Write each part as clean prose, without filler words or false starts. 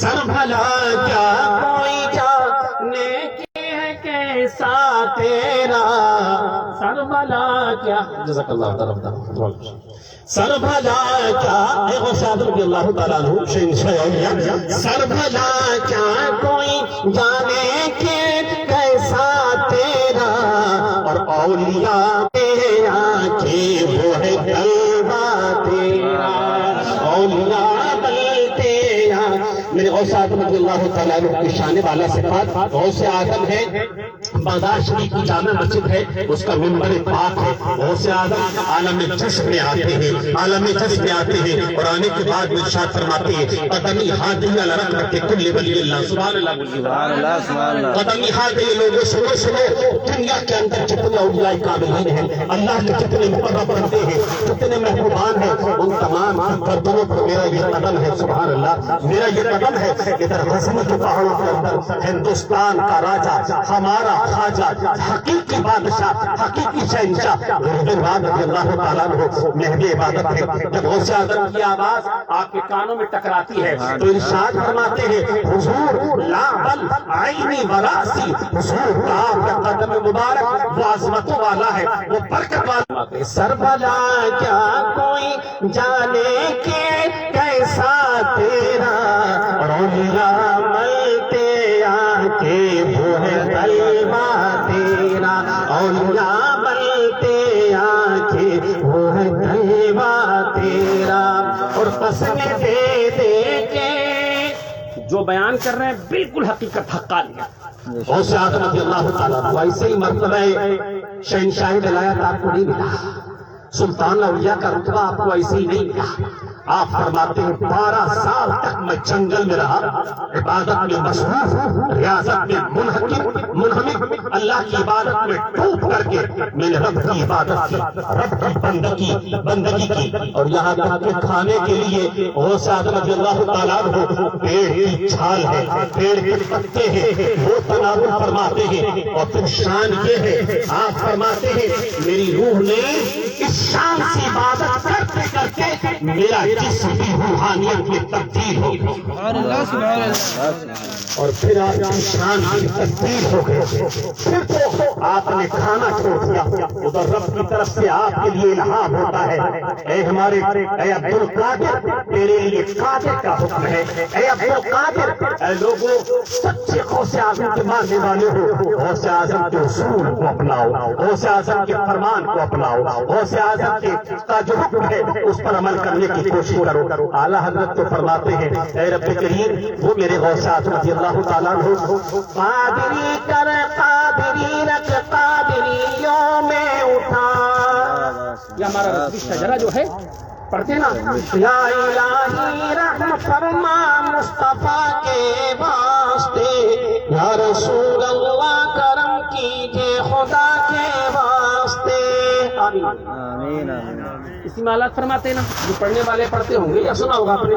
سر بھلا کیا کوئی جانے کی ہے کیسا تیرا، سر بھلا کیا، جزاک اللہ تعالیٰ، سر بھلا کیا، اے غوث اعظم رضی اللہ تعالیٰ عنہ شہنشاہ اولیاء، سر بھلا کیا کوئی جانے کے کیسا تیرا، اور اولیاء کے آنکھیں وہ ہے جلوہ تیرا، اولیاء بلتے میرے غوث اعظم رضی اللہ تعالیٰ عنہ کی شان والا صفات، غوث اعظم ہے، بازار شریف کی جامع مسجد ہے، اس کا منبر پاک ہے، غوث اعظم عالم جسم میں آتے ہیں، عالم جسم میں آتے ہیں، اور آنے کے بعد ارشاد فرماتے ہیں قدمی ہادی علی رحمت کل ولی اللہ، سبحان اللہ، قدمی ہادی لوگوں سنو سنو، دنیا کے اندر جتنے اولیاء کاملین ہیں، اللہ کے جتنے مقرب بندے ہیں، جتنے محبوبان ہیں، ان تمام گردنوں پر میرا یہ قدم ہے، سبحان اللہ، میرا یہ قدم ہے، ادھر غزنی کے پہاڑوں کے اندر ہندوستان کا راجہ، ہمارا خواجہ، حقیقی بادشاہ، حقیقی شہنشاہ رضوان رضی اللہ تعالیٰ عنہ مہد عبادت ہے۔ جب غوث اعظم کی آواز آپ کے کانوں میں ٹکراتی ہے تو ارشاد فرماتے ہیں حضور لا بل عینی وراسی، حضور کا آپ کا قدم مبارک وہ عظمتوں والا ہے، وہ برکت والا ہے۔ سر بھلا کیا کوئی جانے کے کیسا تیرا، اور اولیاء ملتے آنکھیں وہ ہے جلوہ تیرا، اولیاء ملتے آنکھیں وہ ہے جلوہ تیرا، اور قسمیں دے دے کے جو بیان کر رہے ہیں بالکل حقیقت حقانی ہے۔ غوث اعظم رضی اللہ تعالیٰ عنہ ایسے ہی مرتبہ شہنشاہ ولایت آپ کو نہیں ملا، سلطان اولیاء کا رتبہ آپ کو ایسے ہی نہیں ملا۔ آپ فرماتے ہیں 12 سال تک میں جنگل میں رہا، عبادت میں مصروف، ریاضت میں منہمک، اللہ کی عبادت میں ڈوب کر کے میں نے رب کی عبادت کی، رب کی بندگی کی، اور یہاں تک کہ کھانے کے لیے غوث اعظم رضی اللہ تعالیٰ عنہ پیڑ کی چھال ہے، پیڑ کے پتے ہیں، وہ تناول فرماتے ہیں، اور پھر شان یہ ہے آپ فرماتے ہیں میری روح نے اس شان سے عبادت کرتے کرتے میرا جسم بھی روحانیت میں تبدیل ہو گئی، اور پھر آپ کی شان کی تبدیل ہو گئی، پھر تو آپ نے کھانا چھوڑ دیا، ادھر رب کی طرف سے آپ کے لیے الہام ہوتا ہے، اے ہمارے اے عبد القادر تیرے لیے قادر کا حکم ہے، اے عبد القادر، اے لوگوں سچے غوث اعظم کے ماننے والے ہو، غوث اعظم کے اصول کو اپناؤ، غوث اعظم کے فرمان کو اپناؤ، غوث اعظم کا جو حکم ہے اس پر عمل کرنے کی کوشش کرو۔ اعلیٰ حضرت تو فرماتے ہیں اے رب کریم وہ میرے غوث اعظم رضی اللہ تعالیٰ عنہ قادری کر قادری رکھ قادریوں میں اٹھا، یہ ہمارا رسمی شجرہ جو ہے پڑھتے نا، یا الہی رحم فرما مصطفیٰ کے واسطے، یا رسول اللہ کرم کیجئے خدا کے واسطے، آمین۔ اسی میں آلات فرماتے ہیں نا، جو پڑھنے والے پڑھتے ہوں گے یا سنا ہوگا آپ نے،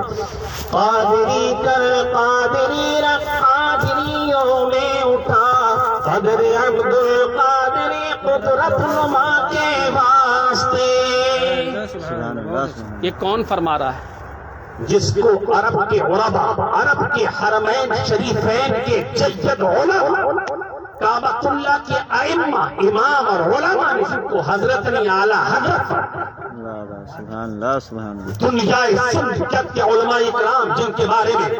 قادری کر قادری رکھ قادریوں میں اٹھا، قدر عبد القادر قدرت نما کے واسطے۔ یہ کون فرما رہا ہے؟ جس کو عرب کے علماء، عرب کے حرمین شریفین کے جد علماء، کعبۃ اللہ کے ائمہ امام اور علماء نے جن کو حضرت نے اعلیٰ حضرت دنیا سندھ کے علماء اکرام جن کے بارے میں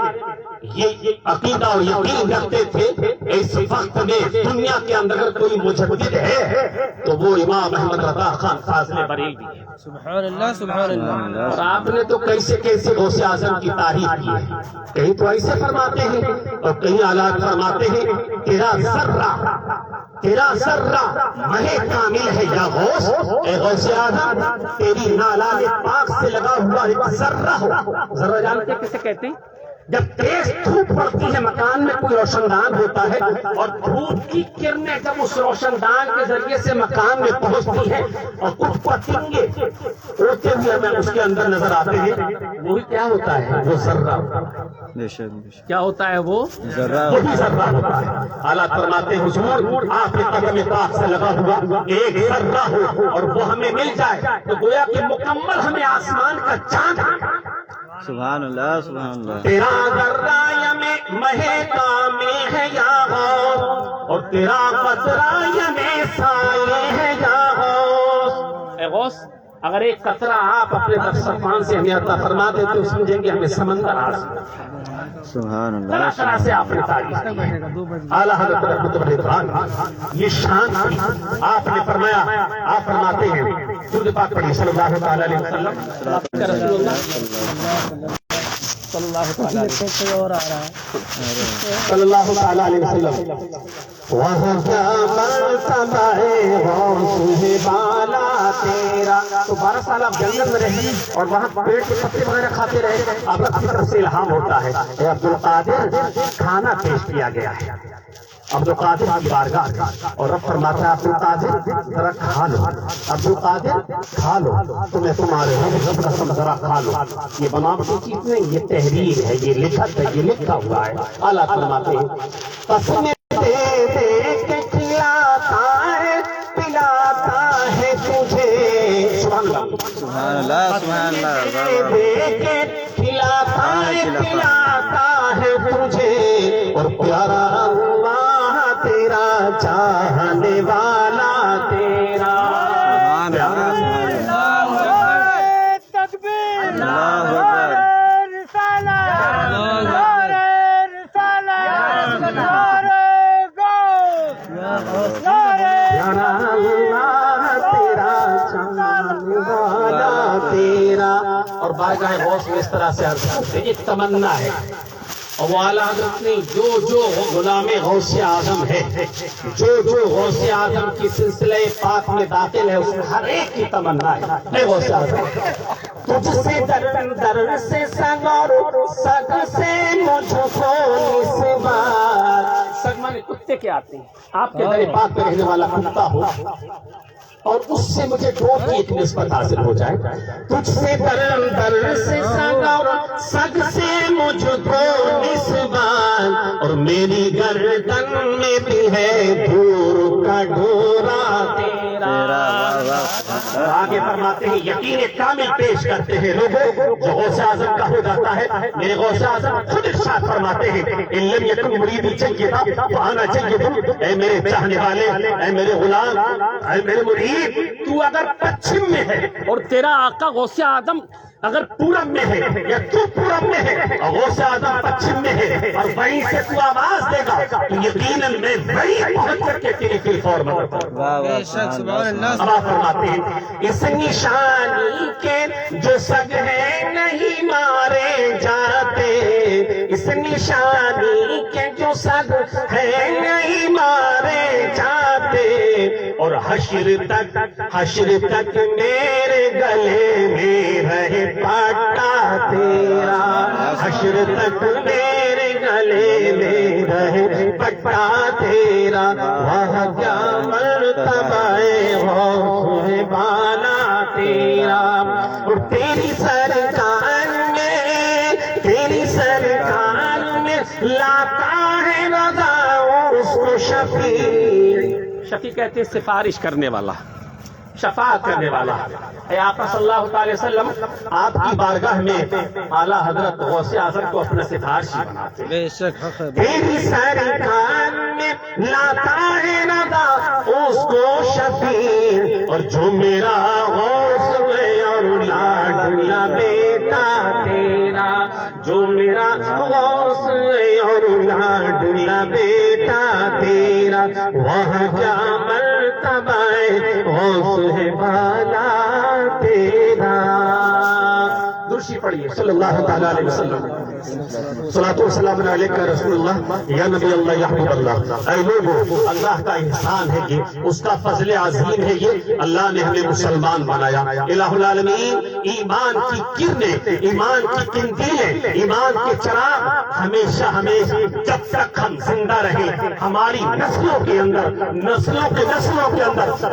یہ عقیدہ اور یقین رکھتے تھے اس وقت میں دنیا کے اندر اگر کوئی مجدد ہے تو وہ امام احمد رضا خان فاضل بریلوی ہے۔ سبحان اللہ سبحان اللہ۔ اور آپ نے تو کیسے کیسے غوث اعظم کی تعریف کی ہے، کہیں تو ایسے فرماتے ہیں اور کہیں آلات فرماتے ہیں تیرا ذرہ مہ کامل ہے یا غوث، اے غوث اعظم تیری نالان پاک سے لگا ہوا ایک ذرہ ہو۔ ذرہ جانتے کسے کہتے ہیں؟ جب تیز دھوپ پڑتی ہے مکان میں کوئی روشن دان ہوتا ہے اور دھوپ کی کرنیں جب اس روشن دان کے ذریعے سے مکان میں پہنچتی ہے اور کچھ پتنگے اڑتے ہوئے ہمیں اس کے اندر نظر آتے ہیں، وہی کیا ہوتا ہے؟ وہ ذرہ کیا ہوتا ہے؟ وہ وہی ذرہ ہوتا ہے۔ اعلیٰ فرماتے ہیں حضور آپ کے قدم پاک سے لگا ہوا ایک ذرہ ہو اور وہ ہمیں مل جائے تو گویا کہ مکمل ہمیں آسمان کا چاند۔ سبحان اللہ سبحان اللہ۔ تیرا ذرہ مہکا میں ہے یا غوث، اور تیرا قطرہ یمیں سائے ہے یا غوث۔ اے غوث، اگر ایک قطرہ آپ اپنے دسترخوان سے ہمیں عطا فرما دے تو سمجھیں گے ہمیں سمندر آسے۔ سبحان اللہ۔ طرح طرح سے آپ نے تعریف کی ہے۔ اعلیٰ حضرت قطب رضوان یہ شان تھی۔ آپ نے فرمایا، آپ فرماتے ہیں درود پاک پڑھی صلی اللہ تعالی علیہ وسلم، رسول اللہ صلی اللہ تعالی علیہ وسلم، صلی اللہ تعالی علیہ وسلم، وہاں کیا مرتبہ غوث بالا تیرا۔ تو 12 سال آپ جنگل میں رہے اور وہاں پیڑ کے پتے وغیرہ کھاتے رہے، اب آپ کی طرف سے الہام ہوتا ہے، اے عبدالقادر کھانا پیش کیا گیا ہے عبدالقادر کی بارگاہ، اور رب فرماتا ہے عبدالقادر ذرا کھا لو، عبدالقادر کھا لو، تو میں تمہارے رب قسم ذرا کھا لو۔ یہ بناوٹی چیز نہیں، یہ تحریر ہے، یہ لکھت ہے، یہ لکھا ہوا ہے۔ اعلیٰ فرماتے ہیں قسم دے دے کے کھلاتا ہے پلاتا ہے تجھے، سبحان اللہ سبحان اللہ سبحان اللہ۔ دے کے کھلاتا ہے پلاتا ہے تجھے، اور پیارا اللہ تیرا چاہنے والا تیرا۔ سبحان اللہ تکبیر، اللہ اکبر۔ پیارا اللہ تیرا چاہنے والا تیرا۔ اور بارگاہ غوث میں اس طرح سے عرض کرتے ہیں، ایک تمنا ہے، اور وہ اعلیٰ حضرت نے جو غلام غوث اعظم ہے، جو غوث اعظم کی سلسلہ پاک میں داخل ہے، اس میں ہر ایک کی تمنا ہے۔ اے غوث اعظم، تجھ سے در سے سگ اور سگ سے مجھ کو نسبت۔ سگ مانے کتے کے آتے ہیں، آپ کے در پاک میں رہنے والا کتا ہو اور اس سے مجھے ڈوٹ کی ایک نسبت حاصل ہو جائے۔ تجھ سے در سے سگ اور سگ سے مجھ کو نسبت، اور میری گردن میں بھی ہے دور کا ڈورا تیرا۔ آگے فرماتے ہیں یقین کامل پیش کرتے ہیں لوگوں جو غوث اعظم کا ہو جاتا ہے۔ میرے غوث اعظم خود ارشاد فرماتے ہیں ان لم یکن مریدی جیدا فانا جید۔ اے میرے چاہنے والے، اے میرے غلام، اے میرے مرید، تو اگر پچھم میں ہے اور تیرا آقا غوث اعظم اگر پورب میں ہے، یا تو پورب میں ہے اور غوث اعظم پچھم میں ہے، اور وہیں سے تو آواز دے گا تو یقیناً میں وہیں پہنچ کر کے تیری پھر فور مدد کروں گا۔ بے شک سبحان اللہ۔ اب آپ فرماتے ہیں اس نشانی کے جو سگ ہے نہیں مارے جاتے، اس نشانی کے جو سگ ہے نہیں مارے جاتے، اور حشر تک میرے گلے میں رہے پٹا تیرا، حشر تک میرے گلے میں رہے پٹا تیرا۔ وہاں کیا مرتبہ غوث بالا تیرا، اور تیری سرکار میں لاتا ہے رضا اس کو شفیع۔ شفیع کہتے ہیں سفارش کرنے والا، شفاعت کرنے والا۔ اے آقا صلی اللہ تعالی وسلم، آپ کی بارگاہ میں اعلیٰ حضرت غوث اعظم کو اپنا سفارشی بناتے ہیں۔ بے شک حق ہے۔ تیری سرکار میں لاتا ہے رضا اس کو شفیع، اور جو میرا غوث ہے اور لاڈلا بیٹا تیرا، جو میرا غوث ہے اور لاڈلا بیٹا تیرا، وہاں کیا مرتبہ غوث بالا تیرا۔ درشی پڑھیے صلی اللہ تعالی علیہ وسلم، صلاۃ و سلام علیکہ رسول اللہ یا نبی اللہ یا حبیب اللہ۔ اے لوگوں، اللہ کا احسان ہے یہ، اس کا فضل عظیم ہے یہ، اللہ نے ہمیں مسلمان بنایا۔ الہ العالمین ایمان کی کرنیں، ایمان کی قندیلیں، ایمان کے چراغ ہمیشہ جب تک ہم زندہ رہیں ہماری نسلوں کے اندر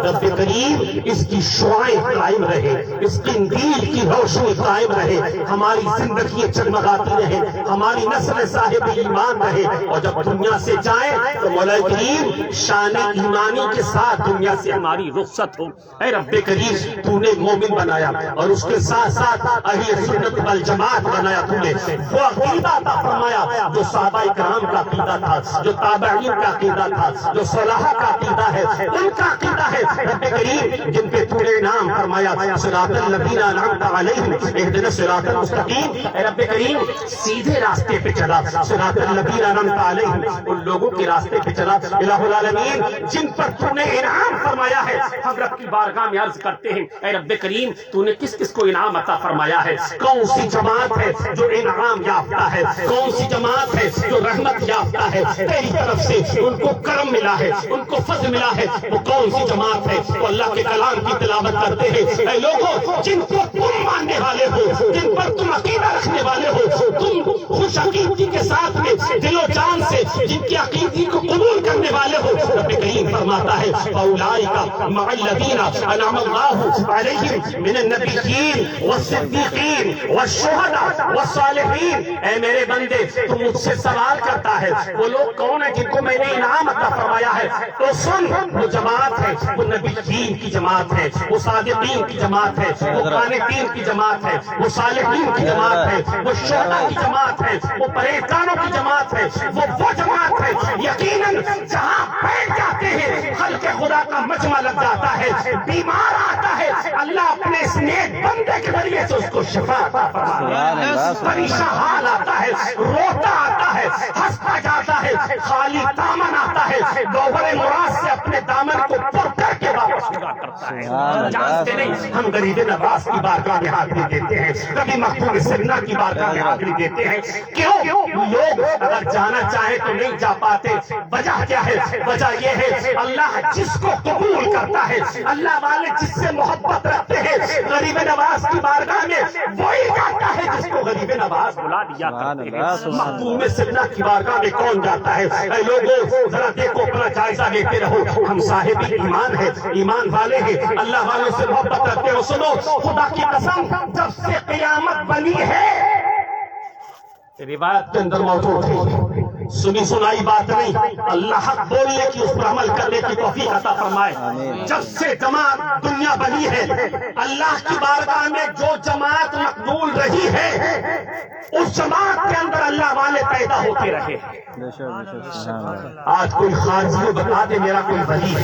رب کریم اس کی شعائیں قائم رہے، اس قندیل کی روشنی قائم رہے، ہماری زندگی چگمگاتی رہے، رہے، ہماری نسل صاحب ایمان رہے، اور جب دنیا سے جائیں تو مولا کریم شان ایمانی کے ساتھ دنیا سے ہماری رخصت ہو۔ اے رب کریم تو نے مومن بنایا اور اس کے ساتھ ساتھ اہل سنت والجماعت بنایا، تو نے وہ عقیدہ عطا فرمایا جو صحابہ کرام کا عقیدہ تھا، جو تابعین کا عقیدہ تھا، جو صحابہ کا عقیدہ ہے، ان کا عقیدہ ہے رب کریم جن پہ تو نے انعام فرمایا، صراط الذین انعمت علیہم اہدنا الصراط المستقیم۔ اے رب کریم سیدھے راستے پہ چلا، صراط الذین انعمت علیہم ان لوگوں کے راستے پہ چلا الہ العالمین جن پر تو نے انعام فرمایا ہے۔ ہم رب کی بارگاہ میں عرض کرتے ہیں اے رب کریم تو نے کس کس کو انعام عطا فرمایا ہے؟ کون سی جماعت ہے جو انعام یافتہ ہے؟ کون سی جماعت ہے جو رحمت یافتہ ہے؟ تیری طرف سے ان کو کرم ملا ہے، ان کو فضل ملا ہے، وہ کون سی جماعت ہے؟ وہ اللہ کے کلام کی تلاوت کرتے ہیں۔ اے لوگوں جن کو تم ماننے والے ہو، جن پر تم عقیدہ رکھنے والے ہو، تم خوش عقیدگی کے ساتھ میں دل و جان سے جن کی عقیدگی کو قبول کرنے والے ہو، رب کریم فرماتا ہے فَأُولَٰئِکَ مَعَ الَّذِينَ أَنْعَمَ اللَّهُ عَلَيْهِمْ مِنَ النَّبِيِّينَ وَالصِّدِّيقِينَ وَالشُّهَدَاءِ وَالصَّالِحِينَ۔ اے میرے بندے تو مجھ سے سوال کرتا ہے وہ لوگ کون ہیں جن کو میں نے انعام عطا فرمایا ہے؟ تو سن وہ جماعت ہے، وہ نبیین کی جماعت ہے، وہ صادقین کی جماعت ہے، وہ قانتین کی جماعت ہے، وہ صالحین کی جماعت ہے، وہ شہداء کی جماعت ہے، وہ پریزگاروں کی جماعت ہے، وہ جماعت ہے یقیناً جہاں بیٹھ جاتے ہیں خلق خدا کا مجمع لگ جاتا ہے، بیمار آتا ہے اللہ اپنے اس نیک بندے کے ذریعے سے اس کو شفا عطا فرماتا ہے، پریشان حال آتا ہے، روتا آتا ہے، ہنستا جاتا ہے، خالی دامن آتا ہے، گوہر مراد سے اپنے دامن کو پر کر کے واپس نگاہ کرتا ہے۔ جانتے نہیں ہم غریب نواز کی بارگاہ میں حاضری دیتے ہیں، کبھی مقبول سرنا کی بارگاہ میں حاضری دیتے ہیں، کیوں لوگ اگر جانا چاہے تو نہیں جا پاتے؟ وجہ کیا ہے؟ وجہ یہ ہے اللہ جس کو قبول کرتا ہے، اللہ والے جس سے محبت رکھتے ہیں غریب نواز کی بارگاہ میں وہی جاتا ہے جس کو غریب نواز بلا دیا کرتے ہیں۔ مقبول سرنا کی بارگاہ میں کون جاتا ہے؟ اے لوگوں ذرا دیکھو اپنا جائزہ لیتے رہو، ہم صاحب ایمان ہے، ایمان والے ہیں، اللہ والوں سے محبت رکھتے ہو۔ سنو خدا کی قسم جب سے قیامت بنی ہے روایت کے اندر موجود ہے، سنی سنائی بات نہیں، اللہ حق بولنے کی اس پر عمل کرنے کی توفیق عطا فرمائے۔ جب سے جماعت دنیا بنی ہے اللہ کی بارگاہ میں جو جماعت مقبول رہی ہے اس جماعت کے اندر اللہ والے پیدا ہوتے رہے۔ آج کوئی خارجی ہو بتا دے میرا کوئی ولی ہے،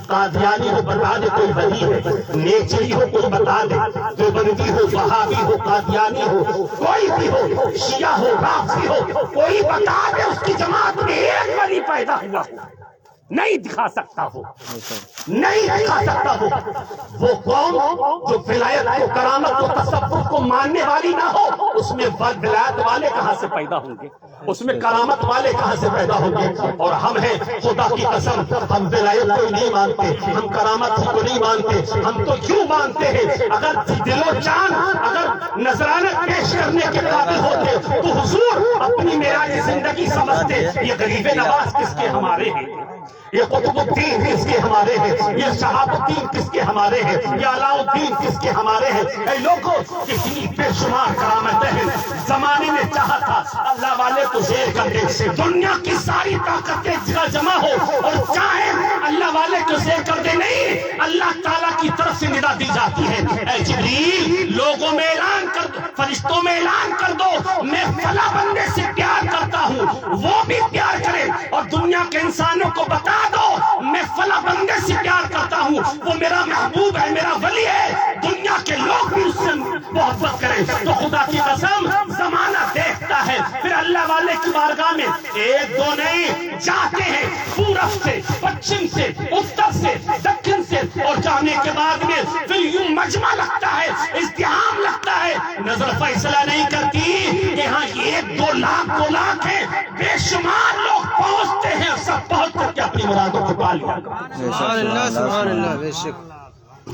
قادیانی ہو بتا دے کوئی ولی ہے، نیچری ہو کوئی بتا دے، دیوبندی ہو، وہابی ہو، قادیانی ہو، کوئی بھی ہو، شیعہ ہو، رافضی ہو، کوئی بتا دے اس کی جماعت میں ایک ولی پیدا ہوا ہو، نہیں دکھا سکتا ہو، نہیں دکھا سکتا ہو۔ وہ قوم جو ولایت کو، کرامت کو، تصوف کو ماننے والی نہ ہو اس میں ولایت والے کہاں سے پیدا ہوں گے، اس میں کرامت والے کہاں سے پیدا ہوں گے؟ اور ہم ہیں خدا کی قسم ہم ولایت کو نہیں مانتے، ہم کرامت کو نہیں مانتے، ہم تو کیوں مانتے ہیں؟ اگر دل و جان اگر نذرانہ پیش کرنے کے قابل ہوتے تو حضور اپنی معراج زندگی سمجھتے یہ غریب نواز کس کے ہمارے ہیں، یہ قطب الدین کس کے ہمارے ہیں، یہ شہاب الدین کس کے ہمارے ہیں، یہ علاء الدین کس کے ہمارے ہیں؟ اے لوگوں کتنی بے شمار کرامتیں ہیں، زمانے نے چاہا تھا اللہ والے کو زیر کر دے، دنیا کی ساری طاقتیں جمع ہو اور چاہیں اللہ والے کو زیر کر دے، نہیں، اللہ تعالیٰ کی طرف سے ندا دی جاتی ہے اے جبریل لوگوں میں اعلان کر دو، فرشتوں میں اعلان کر دو میں فلاں بندے سے پیار کرتا ہوں، وہ بھی پیار کرے، اور دنیا کے انسانوں کو بتا دو میں فلاں بندے سے پیار کرتا ہوں، وہ میرا محبوب ہے، میرا ولی ہے، دنیا کے لوگ بھی اس سے محبت کریں۔ تو خدا کی قسم زمانہ دیکھتا ہے، پھر اللہ والے کی بارگاہ میں ایک دو نہیں جاتے ہیں، پورب سے، پچھم سے، اتر سے، دکن سے، اور جانے کے بعد میں پھر یوں مجمع لگتا ہے، ازدحام لگتا ہے، نظر فیصلہ نہیں کرتی، یہاں ایک دو لاکھ ہیں، بے شمار لوگ پہنچتے ہیں، سب پہنچ کر کے اپنی مرادوں کو پا لیا۔ سبحان اللہ، سبحان اللہ، بے شک۔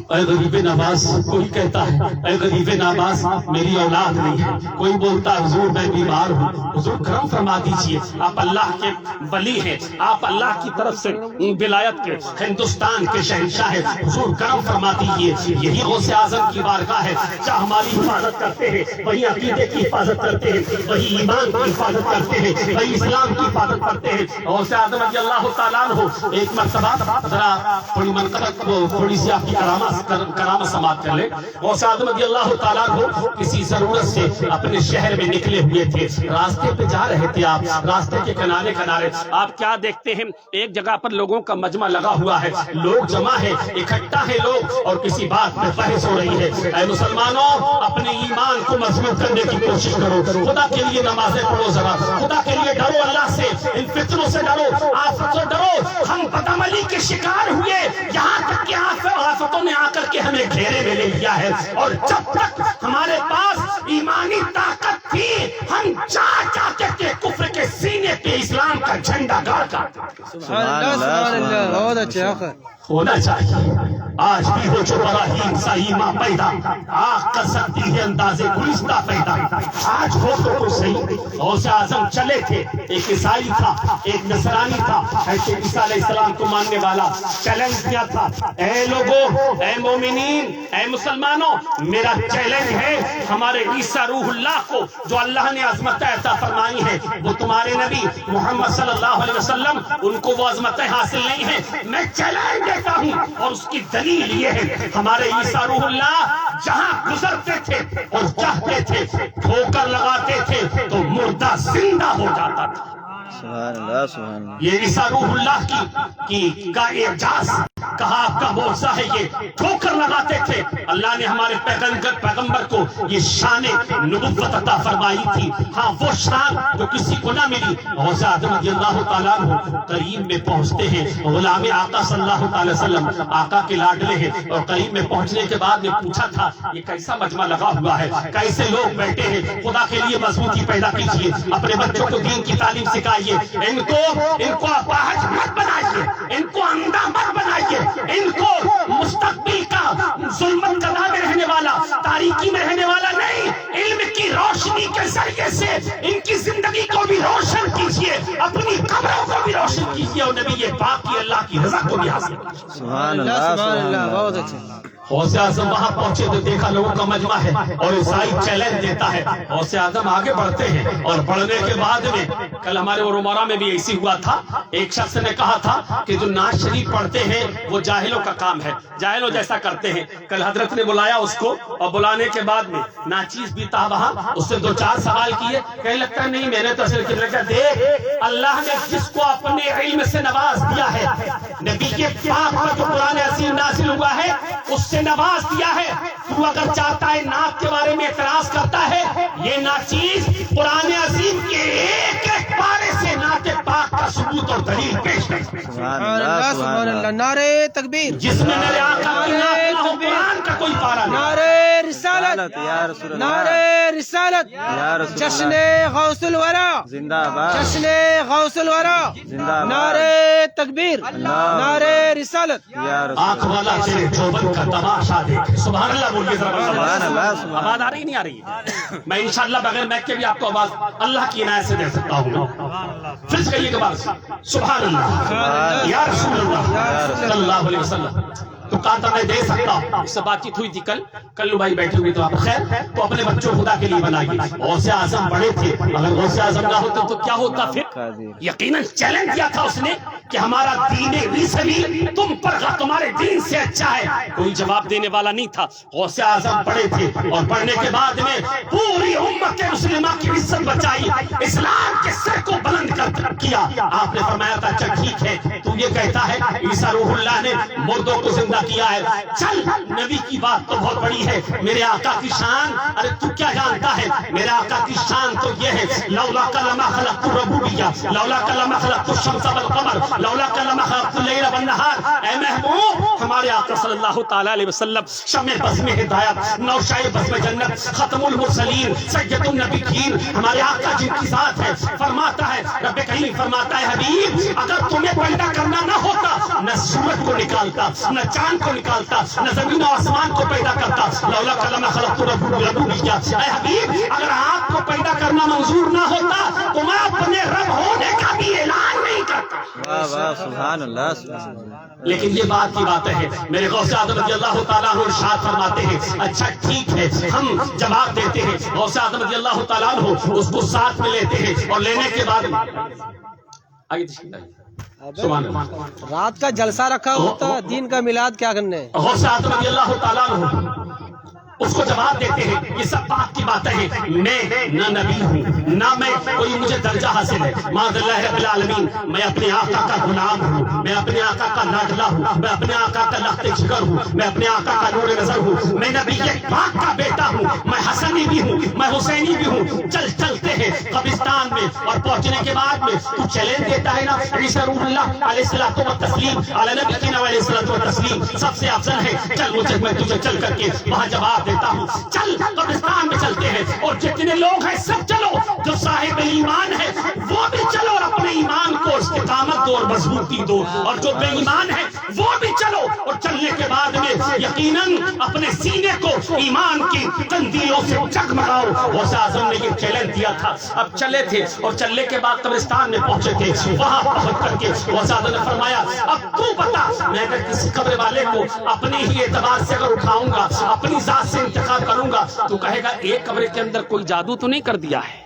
اے غریب نواز، کوئی کہتا ہے اے غریب نواز میری اولاد نہیں ہے، کوئی بولتا ہے حضور میں بیمار ہوں۔ حضور کرم فرما دیجئے، آپ اللہ کے ولی ہیں، آپ اللہ کی طرف سے ولایت کے ہندوستان کے شہنشاہ ہیں، حضور کرم فرما دیجئے۔ یہی غوث اعظم کی بارگاہ ہے جہاں ہماری حفاظت کرتے ہیں، وہی عقیدے کی حفاظت کرتے ہیں، وہی ایمان کی حفاظت کرتے ہیں، وہی اسلام کی حفاظت کرتے ہیں۔ غوث اعظم رضی اللہ تعالیٰ عنہ ایک مرتبہ ذرا تھوڑی منقبت کو تھوڑی سی آپ کی کرامت سماعت کر لیں۔ غوث اعظم رضی اللہ تعالیٰ عنہ کسی ضرورت سے اپنے شہر میں نکلے ہوئے تھے، راستے پہ جا رہے تھے، آپ راستے کے کنارے کنارے آپ کیا دیکھتے ہیں، ایک جگہ پر لوگوں کا مجمع لگا ہوا ہے، لوگ جمع ہے، اکٹھا ہے لوگ، اور کسی بات پہ بحث ہو رہی ہے۔ اے مسلمانوں، اپنے ایمان کو مضبوط کرنے کی کوشش کرو، خدا کے لیے نمازیں پڑھو، ذرا خدا کے لیے ڈرو، اللہ سے، ان فتنوں سے ڈرو، آفت سے ڈرو۔ ہم بدعملی کے شکار ہوئے، یہاں تک کہ آفتوں نے آ کر کے ہمیں گھیرے میں لے لیا ہے، اور جب تک ہمارے پاس ایمانی طاقت تھی ہم جا کے کفر کے سینے پہ اسلام کا جھنڈا گاڑ کر سبحان اللہ بہت اچھے آخر ہونا چاہیے۔ آج بھی ہو جو براہیم سا ایمان پیدا، آگ کر سکتی ہے اندازے گلستہ پیدا۔ آج ہو تو کچھ صحیح۔ غوث اعظم چلے تھے، ایک عیسائی تھا، ایک نصرانی تھا، حضرت عیسیٰ علیہ السلام کو ماننے والا، چیلنج کیا تھا، اے لوگوں، اے مومنین، اے مسلمانوں، میرا چیلنج ہے ہمارے عیسیٰ روح اللہ کو جو اللہ نے عظمت عطا فرمائی ہے، وہ تمہارے نبی محمد صلی اللہ علیہ وسلم ان کو وہ عظمتیں حاصل نہیں ہیں، میں چیلنج دیتا ہوں۔ اور اس کی دلیل یہ ہے، ہمارے عیسیٰ روح اللہ جہاں گزرتے تھے اور چاہتے تھے ٹھوکر لگاتے تھے تو مردہ زندہ ہو جاتا تھا۔ سبحان اللہ سبحان اللہ۔ یہ عیسیٰ روح اللہ کی کا اعجاز، کہا آپ کا معجزہ ہے، یہ ٹھوکر لگاتے تھے۔ اللہ نے ہمارے پیغمبر کو یہ شان نبوت عطا فرمائی تھی، ہاں وہ شان جو کسی کو نہ ملی۔ غوث اعظم رضی اللہ تعالیٰ عنہ قریب میں پہنچتے ہیں، غلام آقا صلی اللہ علیہ وسلم آقا کے لاڈلے ہیں، اور قریب میں پہنچنے کے بعد میں پوچھا تھا یہ کیسا مجمع لگا ہوا ہے، کیسے لوگ بیٹھے ہیں، خدا کے لیے مضبوطی پیدا کیجیے، اپنے بچوں کو دین کی تعلیم سکھائیے، ان کو اپاہج مت بنائیے، ان کو اندھا مت بنائیے، ان کو مستقبل کا ظلمت قضا میں رہنے والا، تاریکی میں رہنے والا نہیں، علم کی روشنی کے ذریعے سے ان کی زندگی کو بھی روشن کیجیے، اپنی قبروں کو بھی روشن کیجیے، اور نبی پاک کی اللہ کی رضا کو بھی حاصل کیجیے۔ سبحان اللہ سبحان سبحان اللہ اللہ۔ بہت اچھے۔ غوث اعظم وہاں پہنچے تو دیکھا لوگوں کا مجمع ہے اور عیسائی چیلنج دیتا ہے، غوث اعظم آگے بڑھتے ہیں، اور بڑھنے کے بعد میں کل ہمارے عمرہ میں بھی ایسی ہوا تھا، ایک شخص نے کہا تھا کہ جو نعت شریف پڑھتے ہیں وہ جاہلوں کا کام ہے، جاہلوں جیسا کرتے ہیں۔ کل حضرت نے بلایا اس کو، اور بلانے کے بعد میں ناچیز بھی تھا وہاں، اس سے 2-4 سوال کیے، کہنے لگتا ہے نہیں میں نے تو اصل کی لگا دیکھ اللہ نے جس کو اپنے علم سے نواز دیا ہے، نبی کے پاک پر جو قرآن عظیم نازل ہوا ہے اس سے نواز دیا ہے، تو اگر چاہتا ہے نعت کے بارے میں اعتراض کرتا ہے، یہ ناچیز قرآن عظیم کے ایک ایک پارے سے نعت پاک کا ثبوت اور دلیل پیش کرے۔ سبحان سبحان اللہ سبحان اللہ۔ نعرہ تکبیر، جس میں میرے آقا کی نعت نہ ہو قرآن کا کوئی پارا نہیں۔ نعرہ رسالت، یا رسول اللہ، نعرہ رسالت، یا رسول اللہ، جشن غوث الورا، زندہ باد، جشن غوث الورا، زندہ باد، نعرہ تکبیر، نعرہ رسالت۔ یا رسول آنکھ والا تیرے چوبن کا تماشا دیکھ، سبحان اللہ بولیے ذرا۔ سبحان اللہ سبحان آواز آ رہی نہیں آ رہی ہے؟ میں انشاءاللہ بغیر میک کے بھی آپ کو آواز اللہ کی عنایت سے دے سکتا ہوں۔ پھر سے کہیے کہ بات سبحان اللہ یا رسول اللہ صلی اللہ علیہ وسلم۔ تو کہا تھا میں دے سکتا ہوں، اس سے بات چیت ہوئی تھی کل بھائی بیٹھے ہوئے تو آپ خیر تو اپنے بچوں خدا کے لیے بنائیے۔ غوث اعظم بڑے تھے، اگر غوث اعظم نہ ہوتے تو کیا ہوتا پھر؟ یقیناً چیلنج کیا تھا اس نے کہ ہمارا دین عیسوی تم پر تمہارے دین سے اچھا ہے، کوئی جواب دینے والا نہیں تھا۔ غوث اعظم بڑے تھے، اور پڑھنے کے بعد میں پوری امت مسلمہ کی عزت بچائی، اسلام کے سر کو بلند کیا۔ آپ نے فرمایا تھا چل ٹھیک ہے تو یہ کہتا ہے عیسیٰ روح اللہ نے مردوں کو زندہ کیا ہے، چل نبی کی بات تو بہت بڑی ہے، میرے آقا کی شان ارے تو کیا جانتا ہے، میرے آقا کی شان تو یہ ہے لولا لما خلقت الربوبیہ، لولا لما خلقت الشمس والقمر، لولا لما خلقت اللیل والنہار۔ اے محبوب ہمارے آقا صلی اللہ تعالیٰ علیہ وسلم شمع بزم ہدایت، نوشائے بزم جنت، ختم المرسلین، سید النبیین، ہمارے آقا جن کی ذات ہے، فرماتا ہے رب کریم فرماتا ہے حبیب اگر تمہیں پیدا کرنا نہ ہوتا نہ سورج کو نکالتا، نہ چاند کو نکالتا، نہ زمین و آسمان کو پیدا کرتا، لولا کلمہ خلقت ربوبیہ، اے حبیب اگر آپ کو پیدا کرنا منظور نہ ہوتا تو میں اپنے رب ہونے کا بھی اعلان نہیں کرتا۔ واہ واہ سبحان اللہ سبحان اللہ۔ لیکن یہ بات کی بات ہے، میرے غوث اعظم رضی اللہ تعالیٰ عنہ ارشاد فرماتے ہیں اچھا ٹھیک ہے ہم جواب دیتے ہیں، غوث اعظم رضی اللہ تعالیٰ عنہ اس کو ساتھ میں لیتے ہیں اور لینے کے بعد آگے تشریف لائیے۔ سبحان اللہ۔ رات کا جلسہ رکھا ہوتا، دین کا میلاد کیا کرنے؟ غوث اعظم رضی اللہ تعالیٰ عنہ اس کو جواب دیتے ہیں یہ سب بات کی باتیں ہیں، میں نہ نبی ہوں نہ میں کوئی مجھے درجہ حاصل ہے، معاذ اللہ رب العالمین، میں اپنے آقا کا غلام ہوں، میں اپنے آقا کا لاڈلا ہوں، میں اپنے آقا کا لخت جگر ہوں، میں اپنے آقا کا نور نظر ہوں، میں نبی پاک کا بیٹا ہوں، میں حسنی بھی ہوں، میں حسینی بھی ہوں۔ چلتے ہیں قبرستان میں اور پہنچنے کے بعد میں تو چیلنج دیتا ہے نا، عیسی روح اللہ علیہ الصلوۃ والتسلیم علی نبینا علیہ الصلوۃ والتسلیم سب سے افضل ہے، چل مجھے میں تجھے چل کر کے وہاں جواب دیتا ہوں، چل قبرستان میں چلتے ہیں اور جتنے لوگ ہیں سب چلو، جو صاحب ایمان ہے وہ بھی چلو اور اپنے ایمان کو استقامت دو اور مضبوطی دو، اور جو بے ایمان ہے وہ بھی چلو، اور چلنے کے بعد میں یقیناً اپنے سینے کو ایمان کی قندیلوں سے جگمگاؤ۔ غوث اعظم نے یہ چیلنج دیا تھا۔ اب چلے تھے اور چلنے کے بعد قبرستان میں پہنچے تھے، وہاں پہنچ کر کے غوث اعظم نے فرمایا اب تو بتا، میں اگر کسی قبر والے کو اپنے ہی اعتبار سے اگر اٹھاؤں گا، اپنی ذات سے انتخاب کروں گا تو کہے گا ایک قبر کے اندر کوئی جادو تو نہیں کر دیا ہے،